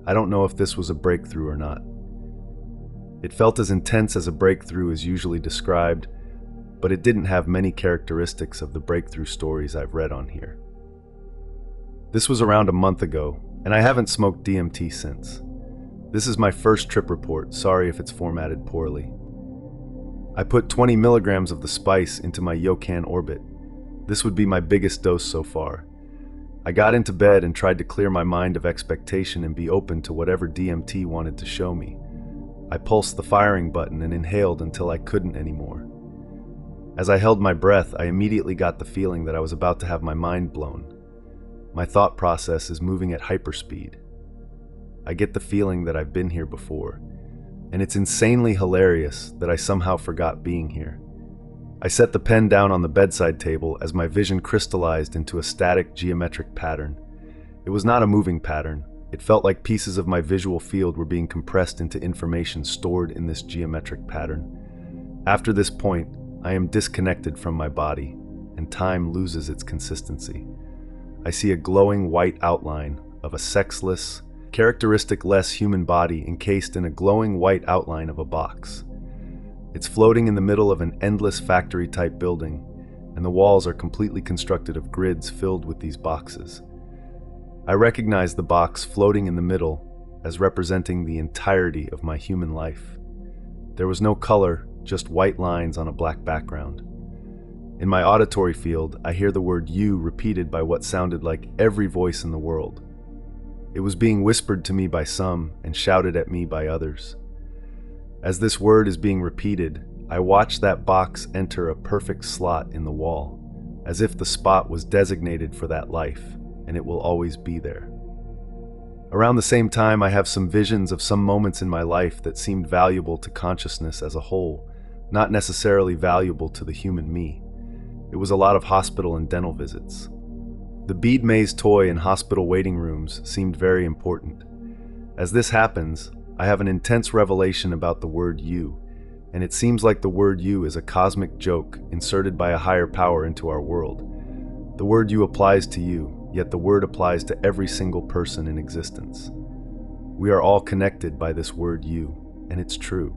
I don't know if this was a breakthrough or not. It felt as intense as a breakthrough is usually described, but it didn't have many characteristics of the breakthrough stories I've read on here. This was around a month ago, and I haven't smoked DMT since. This is my first trip report, sorry if it's formatted poorly. I put 20 milligrams of the spice into my Yokan orbit. This would be my biggest dose so far. I got into bed and tried to clear my mind of expectation and be open to whatever DMT wanted to show me. I pulsed the firing button and inhaled until I couldn't anymore. As I held my breath, I immediately got the feeling that I was about to have my mind blown. My thought process is moving at hyperspeed. I get the feeling that I've been here before, and it's insanely hilarious that I somehow forgot being here. I set the pen down on the bedside table as my vision crystallized into a static geometric pattern. It was not a moving pattern. It felt like pieces of my visual field were being compressed into information stored in this geometric pattern. After this point, I am disconnected from my body, and time loses its consistency. I see a glowing white outline of a sexless, characteristic-less human body encased in a glowing white outline of a box. It's floating in the middle of an endless factory-type building, and the walls are completely constructed of grids filled with these boxes. I recognize the box floating in the middle as representing the entirety of my human life. There was no color, just white lines on a black background. In my auditory field, I hear the word "you" repeated by what sounded like every voice in the world. It was being whispered to me by some and shouted at me by others. As this word is being repeated, I watch that box enter a perfect slot in the wall, as if the spot was designated for that life, and it will always be there. Around the same time, I have some visions of some moments in my life that seemed valuable to consciousness as a whole, not necessarily valuable to the human me. It was a lot of hospital and dental visits. The bead maze toy in hospital waiting rooms seemed very important. As this happens, I have an intense revelation about the word "you," and it seems like the word "you" is a cosmic joke inserted by a higher power into our world. The word "you" applies to you, yet the word applies to every single person in existence. We are all connected by this word "you," and it's true.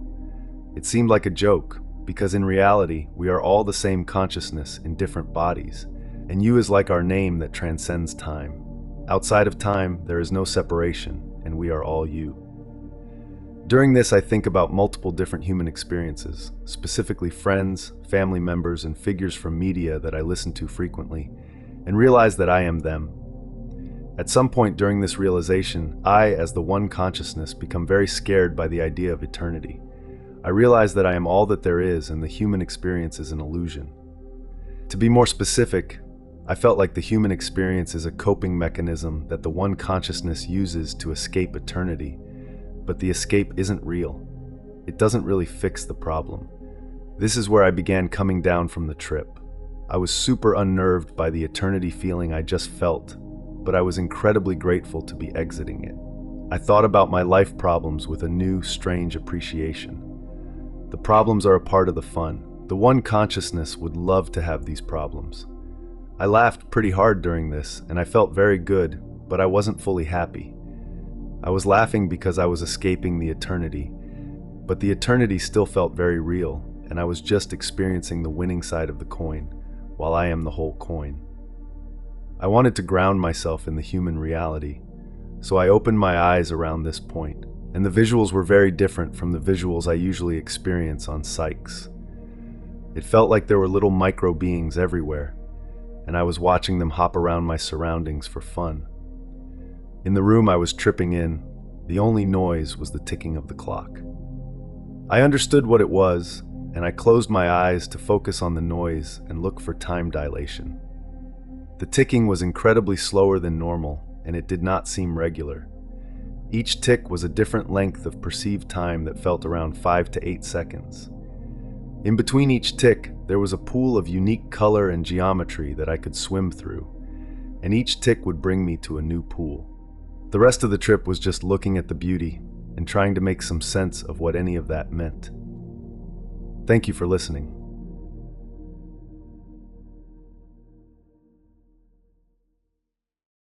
It seemed like a joke, because in reality, we are all the same consciousness in different bodies, and you is like our name that transcends time. Outside of time, there is no separation, and we are all you. During this, I think about multiple different human experiences, specifically friends, family members, and figures from media that I listen to frequently, and realize that I am them. At some point during this realization, I, as the one consciousness, become very scared by the idea of eternity. I realize that I am all that there is, and the human experience is an illusion. To be more specific, I felt like the human experience is a coping mechanism that the one consciousness uses to escape eternity, but the escape isn't real. It doesn't really fix the problem. This is where I began coming down from the trip. I was super unnerved by the eternity feeling I just felt, but I was incredibly grateful to be exiting it. I thought about my life problems with a new, strange appreciation. The problems are a part of the fun. The one consciousness would love to have these problems. I laughed pretty hard during this, and I felt very good, but I wasn't fully happy. I was laughing because I was escaping the eternity, but the eternity still felt very real, and I was just experiencing the winning side of the coin, while I am the whole coin. I wanted to ground myself in the human reality, so I opened my eyes around this point, and the visuals were very different from the visuals I usually experience on psychs. It felt like there were little micro beings everywhere, and I was watching them hop around my surroundings for fun. In the room I was tripping in, the only noise was the ticking of the clock. I understood what it was, and I closed my eyes to focus on the noise and look for time dilation. The ticking was incredibly slower than normal, and it did not seem regular. Each tick was a different length of perceived time that felt around 5 to 8 seconds. In between each tick, there was a pool of unique color and geometry that I could swim through, and each tick would bring me to a new pool. The rest of the trip was just looking at the beauty and trying to make some sense of what any of that meant. Thank you for listening.